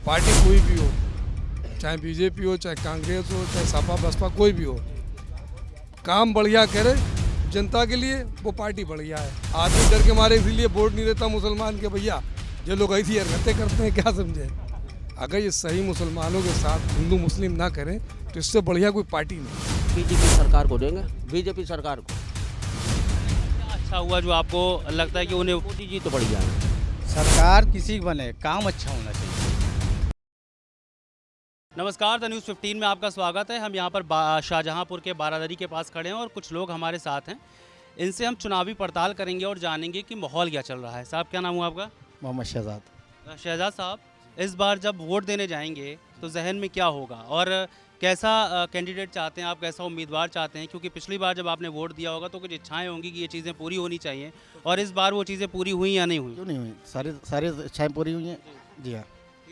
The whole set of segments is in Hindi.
पार्टी कोई भी हो, चाहे बीजेपी हो, चाहे कांग्रेस हो, चाहे सपा बसपा, कोई भी हो, काम बढ़िया करे जनता के लिए, वो पार्टी बढ़िया है। आदमी डर के मारे इसीलिए वोट नहीं देता मुसलमान के, भैया जो लोग ऐसी हरकतें करते हैं क्या समझे। अगर ये सही मुसलमानों के साथ हिंदू मुस्लिम ना करें तो इससे बढ़िया कोई पार्टी नहीं। बीजेपी सरकार को देंगे, बीजेपी सरकार को। क्या अच्छा हुआ जो आपको लगता है कि उन्हें मोदी जी तो बढ़िया है। सरकार किसी की बने, काम अच्छा होना चाहिए। नमस्कार, द न्यूज़ 15 में आपका स्वागत है। हम यहाँ पर शाहजहाँपुर के बारादरी के पास खड़े हैं और कुछ लोग हमारे साथ हैं। इनसे हम चुनावी पड़ताल करेंगे और जानेंगे कि माहौल क्या चल रहा है। साहब, क्या नाम हुआ आपका? मोहम्मद शहजाद। शहजाद साहब, इस बार जब वोट देने जाएंगे तो जहन में क्या होगा और कैसा कैंडिडेट चाहते हैं आप, कैसा उम्मीदवार चाहते हैं? क्योंकि पिछली बार जब आपने वोट दिया होगा तो कुछ इच्छाएं होंगी कि ये चीज़ें पूरी होनी चाहिए, और इस बार वो चीज़ें पूरी हुई या नहीं हुई? क्यों नहीं हुई? सारी इच्छाएं पूरी हुई हैं। जी हाँ।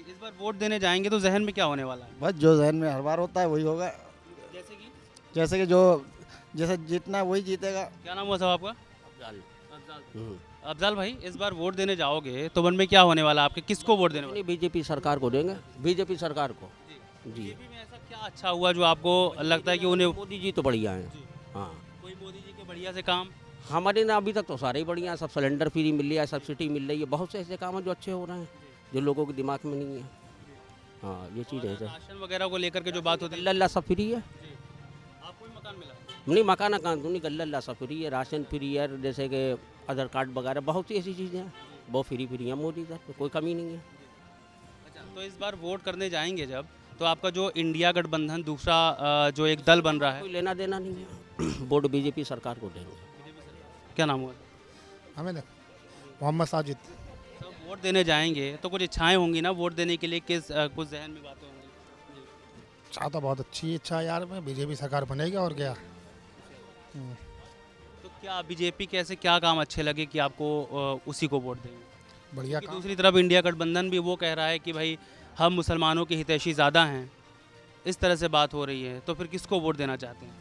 इस बार वोट देने जाएंगे तो जहन में क्या होने वाला है? बस जो जहन में हर बार होता है वही होगा। जैसे कि जैसे जीतना है वही जीतेगा। क्या नाम हुआ साहब आपका? हम्म। अफजाल भाई, इस बार वोट देने जाओगे तो मन में क्या होने वाला आपके? किसको वोट देने वाले? नहीं, बीजेपी सरकार को देंगे, बीजेपी सरकार को। जी, बीजेपी में ऐसा क्या अच्छा हुआ जो आपको लगता है कि उन्हें? मोदी जी तो बढ़िया है। हाँ, कोई मोदी जी के बढ़िया से काम? हमारे ना अभी तक तो सारे ही बढ़िया हैं। सब सिलेंडर फ्री मिल रहा है, सब्सिडी मिल रही है, बहुत से ऐसे काम हैं जो अच्छे हो रहे हैं जो लोगों के दिमाग में नहीं है। हाँ, ये चीज़ है। राशन वगैरह को लेकर के जो बात होती है, गल्ला सब फ्री है। आपको भी मकान मिला? नहीं, मकान नहीं, गल्ला सब फ्री है, राशन फ्री है, जैसे कि आधार कार्ड वगैरह बहुत सी ऐसी चीज़ें हैं बहुत फ्री है मोदी साहब, कोई कमी नहीं है। अच्छा, तो इस बार वोट करने जाएंगे जब, तो आपका जो इंडिया गठबंधन दूसरा जो एक दल बन रहा है, कोई लेना देना नहीं है। वोट बीजेपी सरकार को देंगे। क्या नाम हुआ? हमें मोहम्मद साजिद। तो वोट देने जाएंगे तो कुछ इच्छाएं होंगी ना वोट देने के लिए, किस कुछ जहन में बातें होंगी? चाह तो बहुत अच्छी इच्छा है यार, में बीजेपी सरकार बनेगी और क्या। तो क्या बीजेपी के ऐसे क्या काम अच्छे लगे कि आपको उसी को वोट देंगे? बढ़िया कि काम। दूसरी तरफ इंडिया गठबंधन भी वो कह रहा है कि भाई हम मुसलमानों के हितैषी ज़्यादा हैं, इस तरह से बात हो रही है, तो फिर किसको वोट देना चाहते हैं?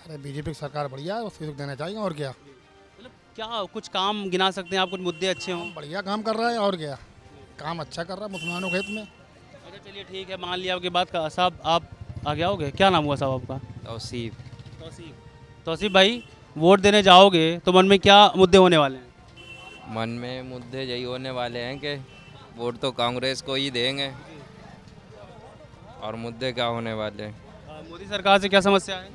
अरे बीजेपी की सरकार बढ़िया है, उसको देना चाहिए और क्या। मतलब क्या कुछ काम गिना सकते हैं आप, कुछ मुद्दे अच्छे हों? बढ़िया काम कर रहा है और क्या, काम अच्छा कर रहा है मुसलमानों के हित में। अच्छा, चलिए ठीक है, मान लिया आपकी बात का। साहब, आप आगे आओगे? क्या नाम हुआ साहब आपका? तौसीफ। तौसीफ भाई, वोट देने जाओगे तो मन में क्या मुद्दे होने वाले हैं? मन में मुद्दे यही होने वाले हैं कि वोट तो कांग्रेस को ही देंगे, और मुद्दे क्या होने वाले हैं? मोदी सरकार से क्या समस्या है?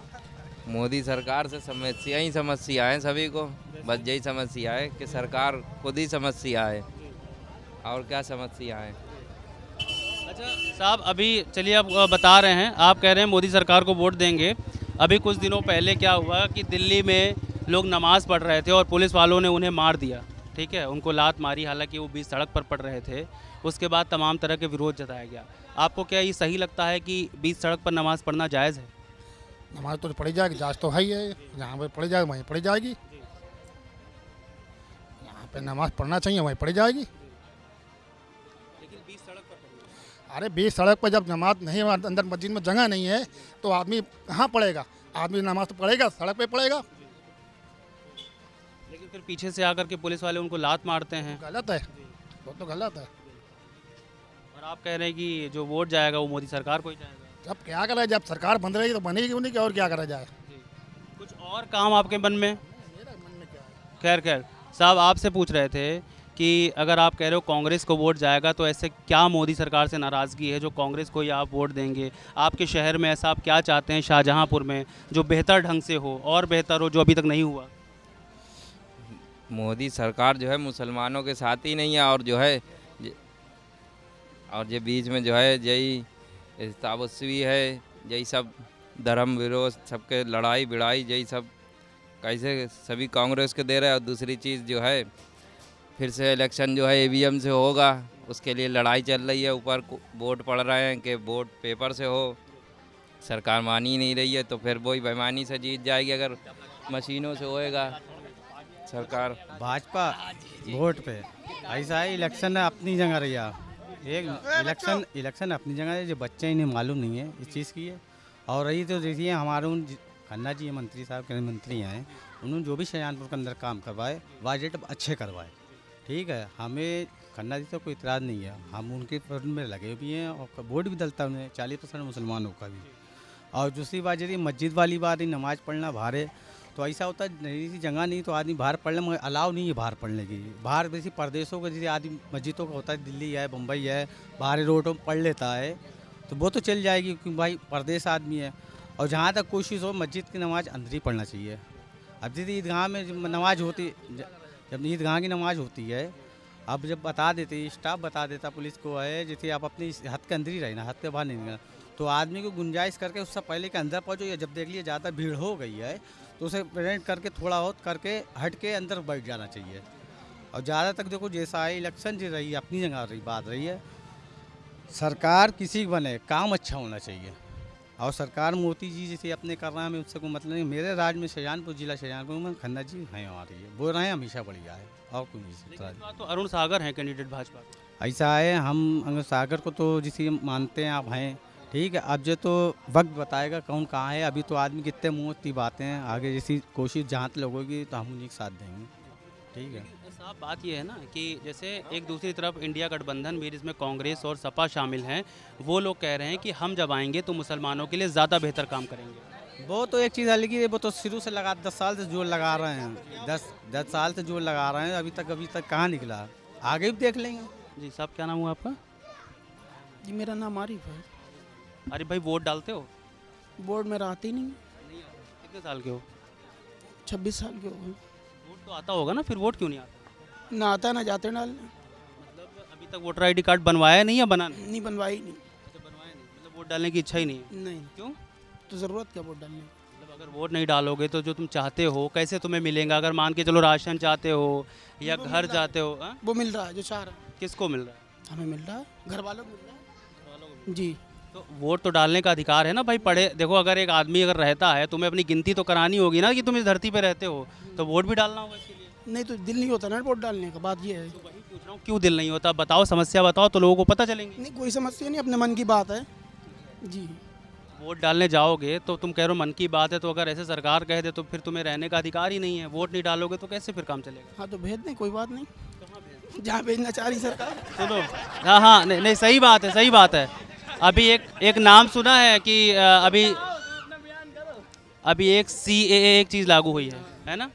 मोदी सरकार से समस्या ही समस्या है सभी को, बस यही समस्या है कि सरकार खुद ही समस्या है, और क्या समस्या है। अच्छा साहब, अभी चलिए आप बता रहे हैं, आप कह रहे हैं मोदी सरकार को वोट देंगे। अभी कुछ दिनों पहले क्या हुआ कि दिल्ली में लोग नमाज़ पढ़ रहे थे और पुलिस वालों ने उन्हें मार दिया, ठीक है, उनको लात मारी, हालांकि वो बीच सड़क पर पड़ रहे थे। उसके बाद तमाम तरह के विरोध जताया गया। आपको क्या ये सही लगता है कि बीच सड़क पर नमाज़ पढ़ना जायज़ है? नमाज तो पढ़ी जाएगी, जांच तो है ही है, जहाँ पे पढ़ी जाएगी वहीं पढ़ी जाएगी। यहाँ पे नमाज पढ़ना चाहिए वहीं पढ़ी जाएगी। लेकिन बीच सड़क पर पढ़ना, अरे बीच सड़क पर जब नमाज नहीं, अंदर मस्जिद में जगह नहीं है तो आदमी कहाँ पढ़ेगा? आदमी नमाज तो पढ़ेगा सड़क पे पढ़ेगा। लेकिन फिर पीछे से आकर के पुलिस वाले उनको लात मारते हैं। गलत है, वो तो गलत है। और आप कह रहे हैं कि जो वोट जाएगा वो मोदी सरकार को ही जाएगा। अब क्या करा, जब सरकार बन रही है तो बनेगी उन्हीं की, और क्या करा जाए। कुछ और काम आपके मन में? मेरा मन में क्या है? खैर साहब, आपसे पूछ रहे थे कि अगर आप कह रहे हो कांग्रेस को वोट जाएगा तो ऐसे क्या मोदी सरकार से नाराज़गी है जो कांग्रेस को ही आप वोट देंगे? आपके शहर में ऐसा आप क्या चाहते हैं शाहजहाँपुर में जो बेहतर ढंग से हो और बेहतर हो, जो अभी तक नहीं हुआ? मोदी सरकार जो है मुसलमानों के साथ ही नहीं है, और जो है और ये बीच में जो है यही ताबस्वी है, यही सब धर्म विरोध, सबके लड़ाई भिड़ाई, यही सब कैसे सभी कांग्रेस के दे रहे हैं। और दूसरी चीज़ जो है, फिर से इलेक्शन जो है ईवीएम से होगा, उसके लिए लड़ाई चल रही है। ऊपर वोट पड़ रहे हैं कि वोट पेपर से हो, सरकार मान ही नहीं रही है, तो फिर वही बेईमानी से जीत जाएगी अगर मशीनों से होएगा सरकार। भाजपा वोट पे ऐसा है, इलेक्शन अपनी जगह रही। एक इलेक्शन अपनी जगह है, जो बच्चे इन्हें मालूम नहीं है इस चीज़ की है। और रही तो देखिए हमारे खन्ना जी मंत्री साहब के मंत्री हैं, उन्होंने जो भी शाहजहाँपुर के अंदर काम करवाए वाजिब अच्छे करवाए, ठीक है। हमें खन्ना जी तो कोई इतराज़ नहीं है, हम उनके फ्रंट में लगे भी हैं और वोट भी डलता है उन्हें 40% मुसलमानों का भी। और दूसरी बात यदि मस्जिद वाली बात है, नमाज़ पढ़ना बाहर है तो ऐसा होता है नहीं सी जगह नहीं तो आदमी बाहर पढ़ ले, मगर अलाउ नहीं है बाहर पढ़ने की। बाहर वैसे परदेशों का जैसे आदमी मस्जिदों का होता है, दिल्ली है, मुंबई है, बाहर रोडों में पढ़ लेता है तो वो तो चल जाएगी क्योंकि भाई परदेश आदमी है। और जहाँ तक कोशिश हो मस्जिद की नमाज़ अंदर ही पढ़ना चाहिए। अब जैसे ईदगाह में नमाज होती, जब ईदगाह की नमाज होती है, अब जब बता देते स्टाफ बता देता पुलिस को है जैसे आप अपनी हद के अंदर ही रहना, हद के बाहर नहीं निकलना, तो आदमी को गुंजाइश करके उससे पहले के अंदर पहुँचो, या जब देख लिए ज़्यादा भीड़ हो गई है तो उसे प्रिवेंट करके थोड़ा बहुत करके हट के अंदर बैठ जाना चाहिए। और ज़्यादा तक देखो जैसा है इलेक्शन जो रही अपनी जगह रही बात रही है, सरकार किसी की बने काम अच्छा होना चाहिए। और सरकार मोदी जी जैसे अपने कर रहे हैं, हमें उससे कोई मतलब नहीं। मेरे राज्य में शाहजहानपुर जिला शाहजहानपुर में खन्ना जी हैं हमारी है, बोल रहे हैं हमेशा बढ़िया है और कोई नहीं। तो अरुण सागर हैं कैंडिडेट भाजपा के। ऐसा है, हम अगर सागर को तो जिसे मानते हैं आप हैं, ठीक है। अब जो तो वक्त बताएगा कौन कहाँ है, अभी तो आदमी कितने मुँह की बातें हैं, आगे जैसी कोशिश जहाँ तक होगी तो हम उन्हीं के साथ देंगे, ठीक है। साहब बात ये है ना कि जैसे एक दूसरी तरफ इंडिया गठबंधन भी जिसमें कांग्रेस और सपा शामिल हैं, वो लोग कह रहे हैं कि हम जब आएंगे तो मुसलमानों के लिए ज़्यादा बेहतर काम करेंगे। वो तो एक चीज़ है, लेकिन वो तो शुरू से लगा 10 साल से जोर लगा रहे हैं, 10 साल से जोर लगा रहे हैं, अभी तक कहाँ निकला, आगे भी देख लेंगे। जी साहब, क्या नाम हुआ आपका? जी मेरा नाम आरिफ है। अरे भाई, वोट डालते हो? बोर्ड में रहती नहीं। कितने साल के हो? 26 साल के हो। वोट तो आता होगा ना, फिर वोट क्यों नहीं आता? ना आता ना जाते डालने। मतलब अभी तक वोटर आईडी कार्ड बनवाया नहीं या बनाना? नहीं बनवाई नहीं। अच्छा, बनवाया नहीं, मतलब वोट डालने की इच्छा ही नहीं है? नहीं। क्यों? तो ज़रूरत क्या वोट डालने की? मतलब अगर वोट नहीं डालोगे तो जो तुम चाहते हो कैसे तुम्हें मिलेगा? अगर मान के चलो राशन चाहते हो या घर चाहते हो, हाँ? वो मिल रहा है जो चाह रहा है। किसको मिल रहा है? हमें मिल रहा है, घर वालों को मिल रहा है। जी तो वोट तो डालने का अधिकार है ना भाई। पढ़े देखो, अगर एक आदमी अगर रहता है, तुम्हें अपनी गिनती तो करानी होगी ना कि तुम इस धरती पे रहते हो, तो वोट भी डालना होगा इसके लिए। नहीं तो दिल नहीं होता ना वोट डालने का, बात ये है। तो वही पूछ रहा हूँ, क्यों दिल नहीं होता? बताओ, समस्या बताओ तो लोगों को पता चलेंगी। नहीं कोई समस्या नहीं, अपने मन की बात है। जी वोट डालने जाओगे तो तुम कह रहे हो मन की बात है, तो अगर ऐसे सरकार कह दे तो फिर तुम्हें रहने का अधिकार ही नहीं है। वोट नहीं डालोगे तो कैसे फिर काम चलेगा? हाँ तो भेज दें, कोई बात नहीं, जहाँ भेजना चाह रही सरकार। सुनो, हाँ हाँ, नहीं नहीं, सही बात है, सही बात है। अभी एक नाम सुना है कि अभी एक CAA एक चीज़ लागू हुई है ना?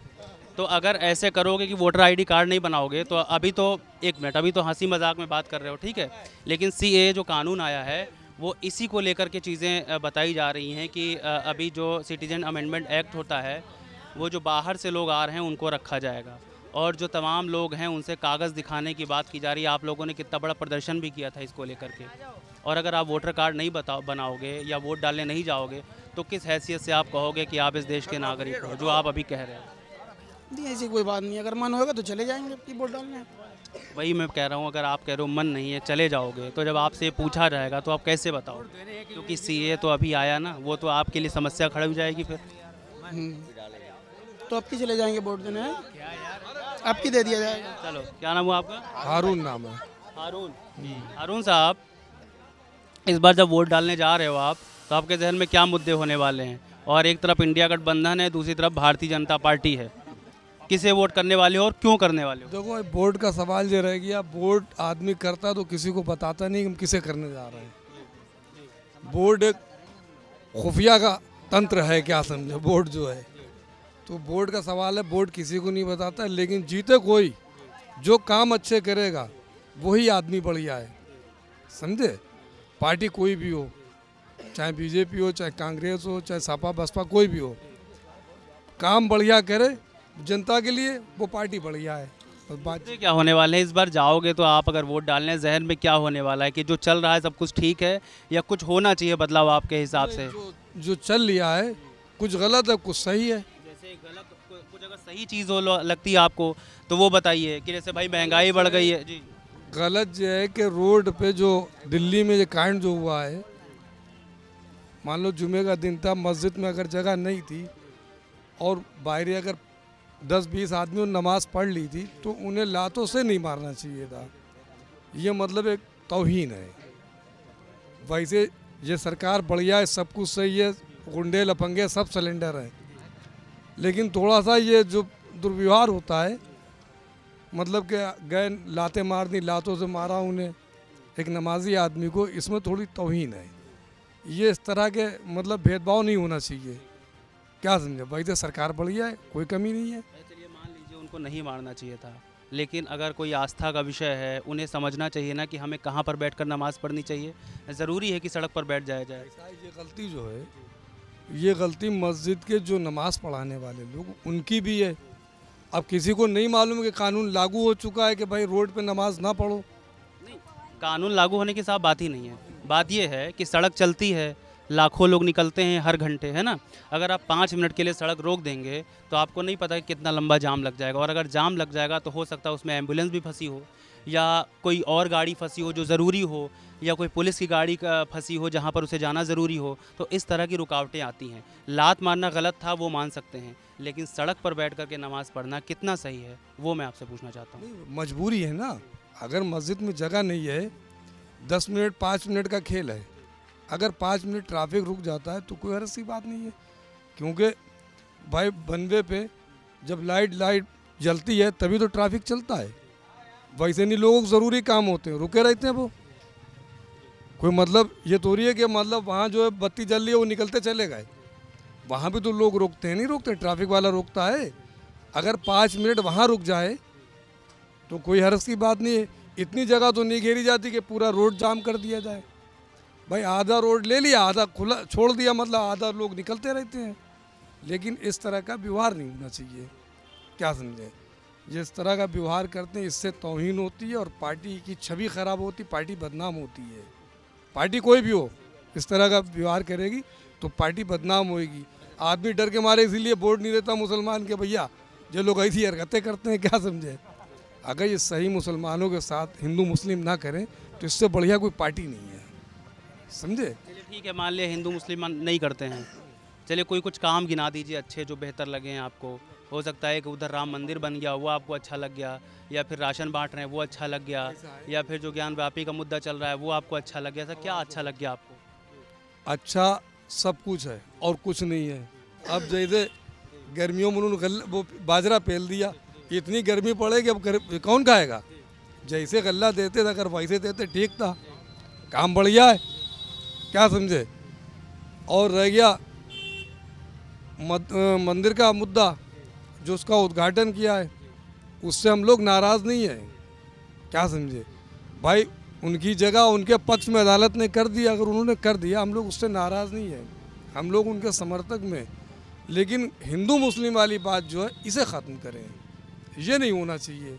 तो अगर ऐसे करोगे कि वोटर आईडी कार्ड नहीं बनाओगे तो अभी तो, एक मिनट, अभी तो हंसी मजाक में बात कर रहे हो, ठीक है, लेकिन CAA जो कानून आया है वो इसी को लेकर के चीज़ें बताई जा रही हैं कि अभी जो सिटीजन अमेंडमेंट एक्ट होता है वो जो बाहर से लोग आ रहे हैं उनको रखा जाएगा, और जो तमाम लोग हैं उनसे कागज़ दिखाने की बात की जा रही है। आप लोगों ने कितना बड़ा प्रदर्शन भी किया था इसको लेकर के। और अगर आप वोटर कार्ड नहीं बनाओगे या वोट डालने नहीं जाओगे तो किस हैसियत से आप कहोगे कि आप इस देश के नागरिक हो, जो आप अभी कह रहे हो? नहीं ऐसी कोई बात नहीं, अगर मन होगा तो चले जाएंगे कि वोट डालने। वही मैं कह रहा हूँ, अगर आप कह रहे हो मन नहीं है चले जाओगे, तो जब आपसे पूछा जाएगा तो आप कैसे बताओ? क्योंकि CAA तो अभी आया ना, वो तो आपके लिए समस्या खड़ी हो जाएगी फिर। तो आपकी चले जाएंगे वोट देने, आपकी दे दिया जाएगा। चलो, क्या नाम हुआ आपका? हारून नाम है। हारून साहब, इस बार जब वोट डालने जा रहे हो आप, तो आपके जहन में क्या मुद्दे होने वाले हैं? और एक तरफ इंडिया गठबंधन है, दूसरी तरफ भारतीय जनता पार्टी है, किसे वोट करने वाले हो और क्यों करने वाले हो? देखो, वोट का सवाल ये रह गया, वोट आदमी करता तो किसी को बताता नहीं कि हम किसे करने जा रहे हैं। वोट एक खुफिया का तंत्र है, क्या समझे, वोट जो है, तो वोट का सवाल है, वोट किसी को नहीं बताता, लेकिन जीते कोई जो काम अच्छे करेगा वही आदमी बढ़िया है, समझे। पार्टी कोई भी हो, चाहे BJP हो, चाहे कांग्रेस हो, चाहे सपा बसपा, कोई भी हो, काम बढ़िया करे जनता के लिए, वो पार्टी बढ़िया है। और बात क्या होने वाले हैं इस बार जाओगे तो आप अगर वोट डालने, जहन में क्या होने वाला है कि जो चल रहा है सब कुछ ठीक है या कुछ होना चाहिए बदलाव आपके हिसाब से? जो चल लिया है कुछ गलत है, कुछ सही है। जैसे गलत कुछ अगर सही चीज़ हो लगती है आपको तो वो बताइए, कि जैसे भाई महंगाई बढ़ गई है जी। गलत ये है कि रोड पे जो दिल्ली में जो कांड जो हुआ है, मान लो जुमे का दिन था, मस्जिद में अगर जगह नहीं थी और बाहर अगर 10-20 आदमियों ने नमाज पढ़ ली थी तो उन्हें लातों से नहीं मारना चाहिए था। ये मतलब एक तौहीन है। वैसे ये सरकार बढ़िया है, सब कुछ सही है, गुंडे लफंगे सब सिलेंडर हैं, लेकिन थोड़ा सा ये जो दुर्व्यवहार होता है मतलब कि गए लाते मार दी, लातों से मारा उन्हें एक नमाजी आदमी को, इसमें थोड़ी तौहीन है। ये इस तरह के मतलब भेदभाव नहीं होना चाहिए। क्या समझे भाई, तो सरकार बढ़िया है, कोई कमी नहीं है। चलिए मान लीजिए उनको नहीं मारना चाहिए था, लेकिन अगर कोई आस्था का विषय है, उन्हें समझना चाहिए ना कि हमें कहाँ पर बैठकर नमाज़ पढ़नी चाहिए। ज़रूरी है कि सड़क पर बैठ जाया जाए। ये गलती जो है, ये गलती मस्जिद के जो नमाज पढ़ाने वाले लोग उनकी भी है। अब किसी को नहीं मालूम कि कानून लागू हो चुका है कि भाई रोड पे नमाज ना पढ़ो। कानून लागू होने के साथ बात ही नहीं है। बात यह है कि सड़क चलती है, लाखों लोग निकलते हैं हर घंटे, है ना। अगर आप 5 मिनट के लिए सड़क रोक देंगे तो आपको नहीं पता कि कितना लंबा जाम लग जाएगा, और अगर जाम लग जाएगा तो हो सकता है उसमें एम्बुलेंस भी फंसी हो, या कोई और गाड़ी फंसी हो जो ज़रूरी हो, या कोई पुलिस की गाड़ी का फंसी हो जहाँ पर उसे जाना ज़रूरी हो। तो इस तरह की रुकावटें आती हैं। लात मारना गलत था, वो मान सकते हैं, लेकिन सड़क पर बैठ कर के नमाज़ पढ़ना कितना सही है, वो मैं आपसे पूछना चाहता हूँ। मजबूरी है ना, अगर मस्जिद में जगह नहीं है, 10 मिनट 5 मिनट का खेल है, अगर 5 मिनट ट्रैफिक रुक जाता है तो कोई हर्ज की बात नहीं है। क्योंकि भाई बनवे पे जब लाइट जलती है तभी तो ट्रैफिक चलता है। वैसे नहीं, लोगों को ज़रूरी काम होते हैं, रुके रहते हैं वो। कोई मतलब ये थोड़ी है कि मतलब वहाँ जो है बत्ती जल रही है वो निकलते चले गए, वहाँ भी तो लोग रोकते हैं, नहीं रोकते, ट्रैफिक वाला रोकता है। अगर 5 मिनट वहाँ रुक जाए तो कोई हर्ज की बात नहीं है। इतनी जगह तो नहीं घेरी जाती कि पूरा रोड जाम कर दिया जाए। भाई आधा रोड ले लिया, आधा खुला छोड़ दिया, मतलब आधा लोग निकलते रहते हैं। लेकिन इस तरह का व्यवहार नहीं होना चाहिए। क्या समझे, जिस तरह का व्यवहार करते हैं इससे तौहीन होती है और पार्टी की छवि खराब होती, पार्टी बदनाम होती है। पार्टी कोई भी हो इस तरह का व्यवहार करेगी तो पार्टी बदनाम होएगी। आदमी डर के मारे इसीलिए वोट नहीं देता मुसलमान के, भैया जो लोग ऐसी हरकतें करते हैं, क्या समझे। अगर ये सही मुसलमानों के साथ हिंदू मुस्लिम ना करें तो इससे बढ़िया कोई पार्टी नहीं है, समझे। चलिए ठीक है, मान लिया हिंदू मुस्लिम नहीं करते हैं, चलिए कोई कुछ काम गिना दीजिए अच्छे जो बेहतर लगे हैं आपको। हो सकता है कि उधर राम मंदिर बन गया, वो आपको अच्छा लग गया, या फिर राशन बांट रहे हैं वो अच्छा लग गया, या फिर जो ज्ञान व्यापी का मुद्दा चल रहा है वो आपको अच्छा लग गया। सर क्या अच्छा लग गया आपको? अच्छा सब कुछ है और कुछ नहीं है। अब जैसे गर्मियों में उन्होंने वो बाजरा पेल दिया, इतनी गर्मी पड़ेगी अब कौन खाएगा। जैसे गल्ला देते थे अगर वैसे देते ठीक था, काम बढ़िया है, क्या समझे। और रह गया मंदिर का मुद्दा जो उसका उद्घाटन किया है, उससे हम लोग नाराज़ नहीं हैं, क्या समझे भाई। उनकी जगह उनके पक्ष में अदालत ने कर दिया, अगर उन्होंने कर दिया हम लोग उससे नाराज़ नहीं हैं, हम लोग उनके समर्थक में। लेकिन हिंदू मुस्लिम वाली बात जो है इसे ख़त्म करें, ये नहीं होना चाहिए,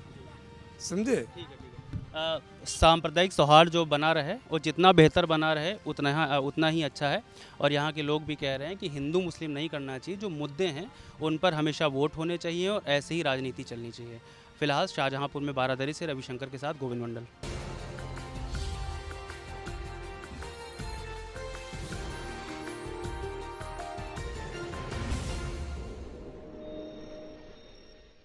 समझे। सांप्रदायिक सौहार्द जो बना रहे वो जितना बेहतर बना रहे उतना ही अच्छा है। और यहाँ के लोग भी कह रहे हैं कि हिंदू मुस्लिम नहीं करना चाहिए, जो मुद्दे हैं उन पर हमेशा वोट होने चाहिए और ऐसे ही राजनीति चलनी चाहिए। फिलहाल शाहजहांपुर में बारादरी से रविशंकर के साथ गोविंद मंडल।